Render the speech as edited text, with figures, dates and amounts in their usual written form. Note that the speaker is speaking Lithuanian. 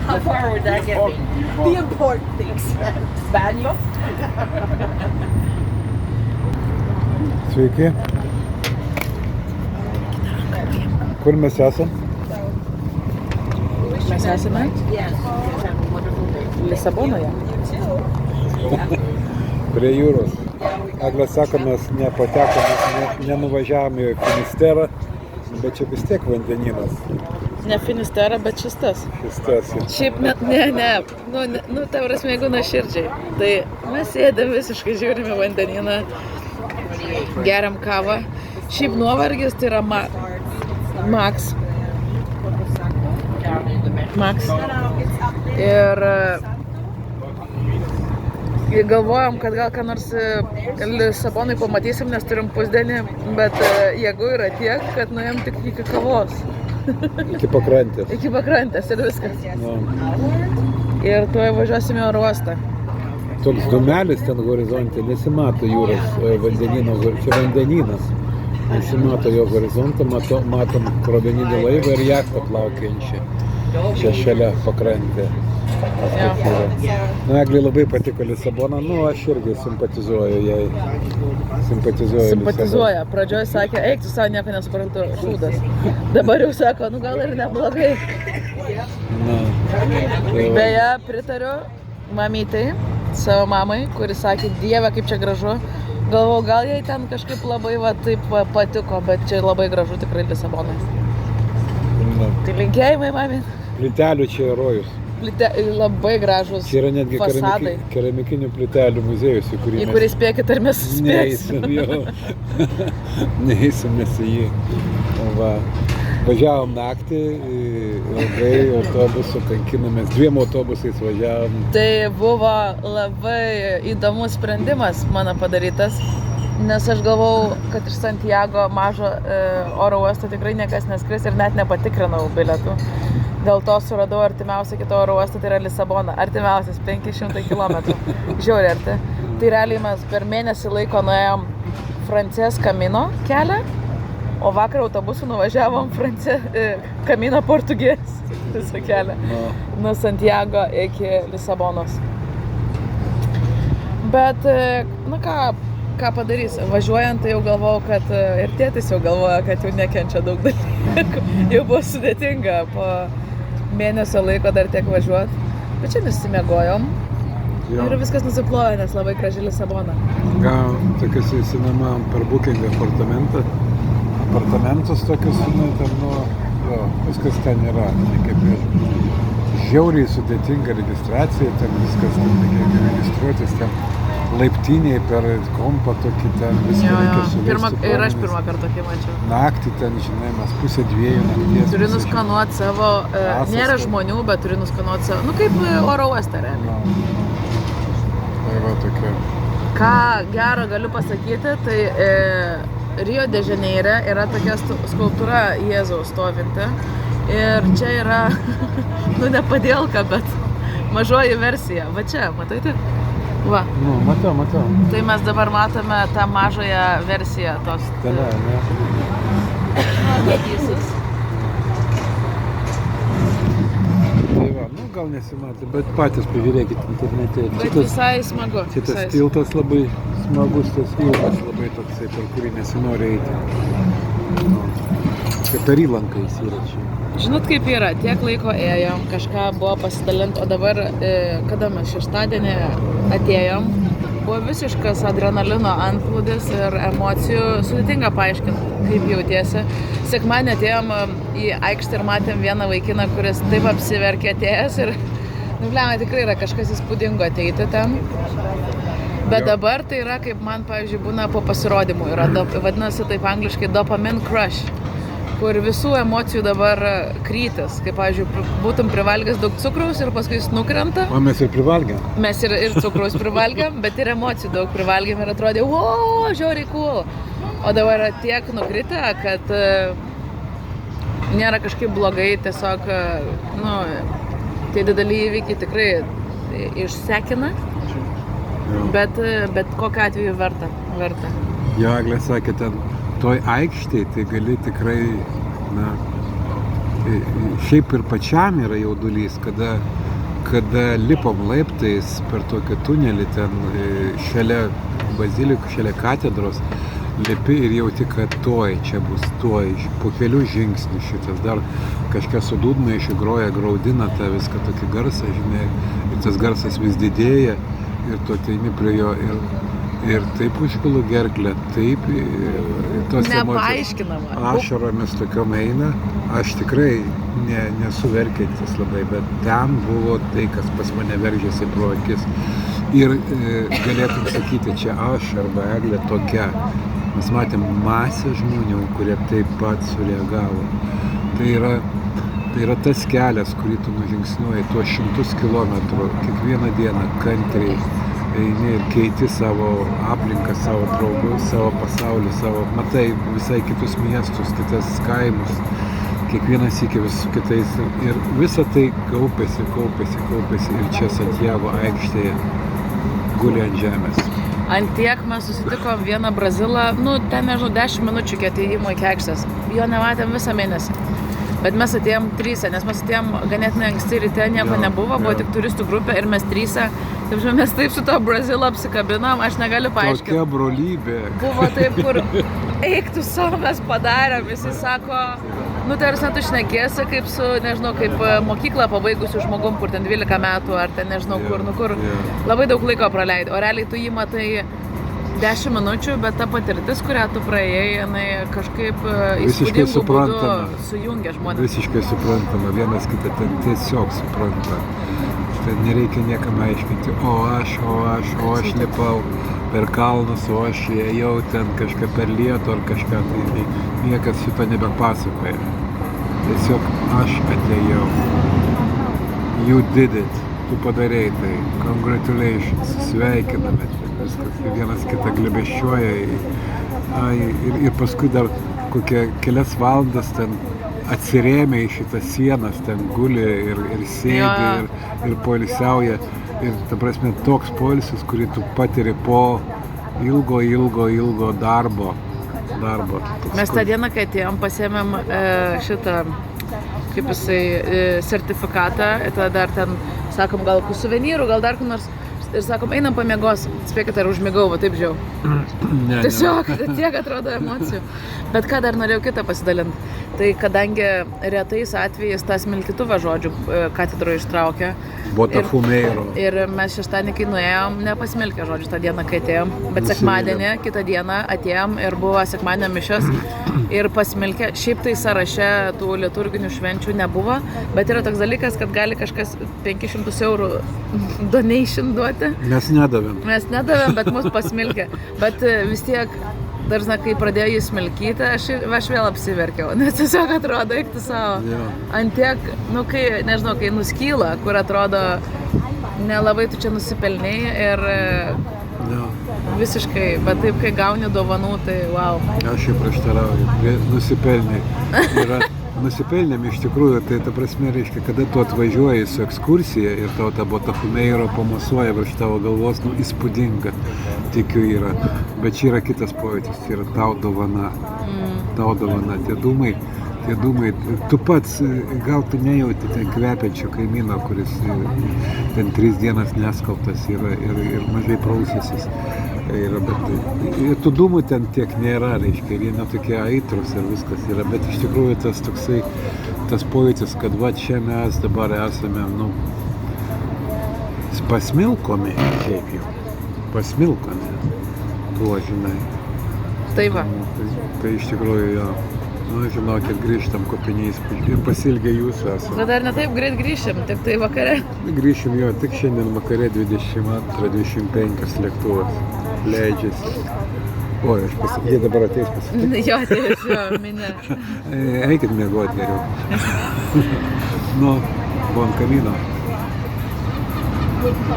How far would that get me? The important things. Spaniel. Sveiki. Kur mes esam? Mes esame Yes. Have a wonderful day. Lisabonoje. Prie jūros. Eglė sako, mes nepatekome, nenuvažiavome į Finisterą, bet čia vis tiek vandenynas. Ne Finistera, bet šis tas. Šiaip net, nu, ta prasme, jeigu nuoširdžiai. Tai mes sėdėm visiškai žiūrime vandenyną, geriam kavą. Šiaip nuovargis tai yra Max. Ir galvojom, kad gal ką nors Lisabonai pamatysim, nes turim pusdienį, bet jėgų yra tiek, kad nuėjom tik iki kavos. Iki pakrantės. Iki pakrantės ir viskas. No. Ir tuoj važiuosime į oro uostą. Toks dūmelis ten horizonte, nesimato jūros vandenino, čia vandenynas. Nesimato jo horizontą, matom krovininį laivą ir jachtą plaukiančią. Čia šalia pakrantė. Na, Eglei labai patiko Lisabona, aš irgi simpatizuoju jai. Simpatizuoja. Pradžioje sakė, eik, tu savo nieko nesuprantu, šūdas. Dabar jau sako, gal ir neblogai. Beje, pritariu mamytai, savo mamai, kuris sakė, Dieve, kaip čia gražu. Galvau, gal jai ten kažkaip labai taip patiko, bet čia labai gražu tikrai Lisabonai. Tai linkėjimai, mami. Plytelių čia rojus. Labai gražus fasadai. Čia yra netgi keramikinių plytelių muziejus, į kurį spėkit, ar mes spėsim. Neįsim mes į jį. Važiavom naktį, ilgai autobusu kankinomės, 2 autobusais važiavom. Tai buvo labai įdomus sprendimas mano padarytas, nes aš galvau, kad iš Santiago mažo oro uosto tikrai niekas neskris ir net nepatikrinau bilietų. Dėl to suradau artimiausią kito oro uostą, tai yra Lisabona. Artimiausias 500 km. Žiauriai arti. Tai realiai mes per mėnesį laiko nuėjom Frances Camino kelią, o vakar autobusu nuvažiavom Camino Portugės visą kelią. Nuo Santiago iki Lisabonos. Bet, ką padarys? Važiuojant, tai jau galvojau, kad ir tėtis jau galvoja, kad jau nekenčia daug dalykų. Jau buvo sudėtinga po mėnesio laiko dar tiek važiuoti. Bet čia nusimiegojom. Ir viskas nusiplojo, nes labai graži Lisabona. Gal tokius įsinamavom per bookingą apartamentus tokius, viskas ten yra. Žiauriai sudėtinga registracija, ten viskas, reikia registruotis, ten laiptiniai per kompą tokį ten viską reikia suvesti. Ir aš pirmą kartą tokį mačiau. Naktį ten, žinai, mes 1:30 nakties. Turi nuskanuoti savo, nėra žmonių, bet turi nuskanuoti savo, kaip oro uoste realiai. Tai va tokia. Ką gero galiu pasakyti, tai Rio de Janeire yra tokia skulptūra Jėzaus stovinti. Ir čia yra, ne padėlka, bet mažoji versija. Va čia, matote? Va. Matau. Tai mes dabar matome tą mažąją versiją tos. Ne. Tai va, gal nesimato, bet patys pažiūrėkit internete. Bet visai smagu. Šitas tiltas labai smagus, tas ilgas labai toksai, per kurį nesinori eiti. Kaip per įlanką jis yra čia. Žinot, kaip yra, tiek laiko ėjom, kažką buvo pasidalinti, o dabar, kada mes šeštadienį atėjom, buvo visiškas adrenalino antplūdis ir emocijų, sudėtinga paaiškinti, kaip jautiesi. Sekmadienį atėjom į aikštę ir matėm vieną vaikiną, kuris taip apsiverkė atėjęs ir, tikrai yra kažkas įspūdingo ateiti ten. Bet dabar tai yra, kaip man, pavyzdžiui, būna po pasirodymų, vadinasi taip angliškai dopamine crush. Kur visų emocijų dabar krytis, kaip, pavyzdžiui, būtum privalgęs daug cukraus ir paskui jis nukrenta. O mes ir privalgėm. Mes ir cukraus privalgėm, bet ir emocijų daug privalgėm ir atrodė, žiauriai cool. O dabar yra tiek nukritę, kad nėra kažkaip blogai, tiesiog, tie dideli įvykiai tikrai išsekina, bet kokiu atveju verta. Jo, Eglė sakė, ten toj aikštėj tai gali tikrai, šiaip ir pačiam yra jaudulys, kada lipom laiptais per tokį tunelį ten šalia bazilikų, šalia katedros, lipi ir jauti, kad čia bus po kelių žingsnių šitas, dar kažkas su dūdmaišiu groja, graudina tą viską, tokį garsą, žinai, ir tas garsas vis didėja ir tu ateini prie jo ir taip užpilu gerklę, taip tos nepaaiškinama. Ašaromis tokiom eina, aš tikrai nesu verkiantis labai, bet ten buvo tai, kas pas mane veržėsi pro akis. Ir galėtum sakyti, čia aš arba Eglė tokia. Mes matėm masę žmonių, kurie taip pat sureagavo. Tai yra tas kelias, kurį tu nužingsniuoji tuos 100 kilometrų, kiekvieną dieną kantriai eini ir keiti savo aplinką, savo draugus, savo pasaulį, matai visai kitus miestus, kitas kaimus, kiekvienas iki vis su kitais. Ir visa tai kaupėsi ir čia Santiago aikštėje guli ant žemės. Antiek mes susitikom vieną Brazilą, ten nežinau, 10 minučių iki atėjimo iki aikštės. Jo nematėm visą mėnesį. Bet mes atėjom 3, nes mes atėjom ganėtinai anksti ryte, nieko nebuvo, buvo tik turistų grupė ir mes 3. Mes taip su to Brazilu apsikabinom, aš negaliu paaiškinti. Tokia brolybė. Buvo taip, kur eik tu savo, mes padarėm, visi sako, tarsi tu šnekėsi kaip su, nežinau, kaip mokyklą pabaigusiu žmogum, kur ten 12 metų, ar ten nežinau kur labai daug laiko praleidai, o realiai tu jį matai 10 minučių, bet ta patirtis, kurią tu praėjai, jinai kažkaip įspūdingų būdų sujungia žmonės. Visiškai suprantama, vienas kitą ten tiesiog supranta. Tai nereikia niekam aiškinti, o aš lipau per kalnus, o aš ėjau ten kažką per lietų ar kažką, tai niekas šito nebepasakoja. Tiesiog aš atėjau. You did it. Tu padarei tai. Congratulations. Sveikiname. Viskas. Vienas kitą glebeščiuoja. Ir paskui dar kokią kelias valandas ten atsirėmė į šitas sienas, ten guli ir sėdi ir poilsiauja. Ir ta prasme toks poilsis, kurį tu patiri po ilgo darbo. Mes tą dieną, kai atėjom, pasiėmėm šitą, kaip jisai, sertifikatą, tada dar ten, sakom, gal suvenyrų, gal dar kur nors, ir sakom, einam pamiegos, spėkite, ar užmigau, va taip žiau. Tiesiog, tiek atrodo emocijų. Bet ką dar norėjau kitą pasidalinti, tai kadangi retais atvejais tą smilkytuvą žodžių katedroje ištraukė. Botafumeiro. Ir mes šeštadienį, kai nuėjom, nepasmilkę žodžių tą dieną, kai atėjom, bet sekmadienį, kitą dieną atėjom ir buvo sekmadienio mišios ir pasmilkę. Šiaip tai sąraše tų liturginių švenčių nebuvo, bet yra toks dalykas, kad gali kažkas 500 eurų donation duoti. Mes nedavėm, bet mus pasmilkė. Bet vis tiek, dar kai pradėjo jį smilkyti, aš vėl apsiverkiau, nes tiesiog atrodo, eik tu savo. Antiek, kai nuskyla, kur atrodo nelabai tu čia nusipelnei ir visiškai, bet taip, kai gauni dovanų, tai wow. Aš jau prieštarauju, nusipelnei. Nusipelnėm iš tikrųjų, tai ta prasme reiškia, kada tu atvažiuoji su ekskursija ir tau ta Botafumeiro pamosuoja virš tavo galvos, įspūdinga, tikiu yra. Bet čia yra kitas pojūtis, tai yra tau dovana. Tau dovana, tie dūmai, tu pats, gal tu nejauti ten kvepiančio kaimyno, kuris ten 3 dienas neskalbtas yra ir mažai prausęsis. Bet tų dūmų ten tiek nėra, reiškia, jie netokie aitrus ir viskas yra, bet iš tikrųjų tas pojūtis, kad va čia mes dabar esame, pasmilkomi, šiaip jau, tuo, žinai. Tai va. Tai iš tikrųjų, jo. Žinokit, grįžtam kopiniais ir pasilgę jūsų esame. Bet dar ne taip greit grįšim, tik tai vakare. Grįšim jo, tik šiandien vakare 22:25 lėktuvas leidžiasi. Oi, jie dabar ateis pasitikti. Jo, ateis, minė. Eikit miegot geriau. Bon camino.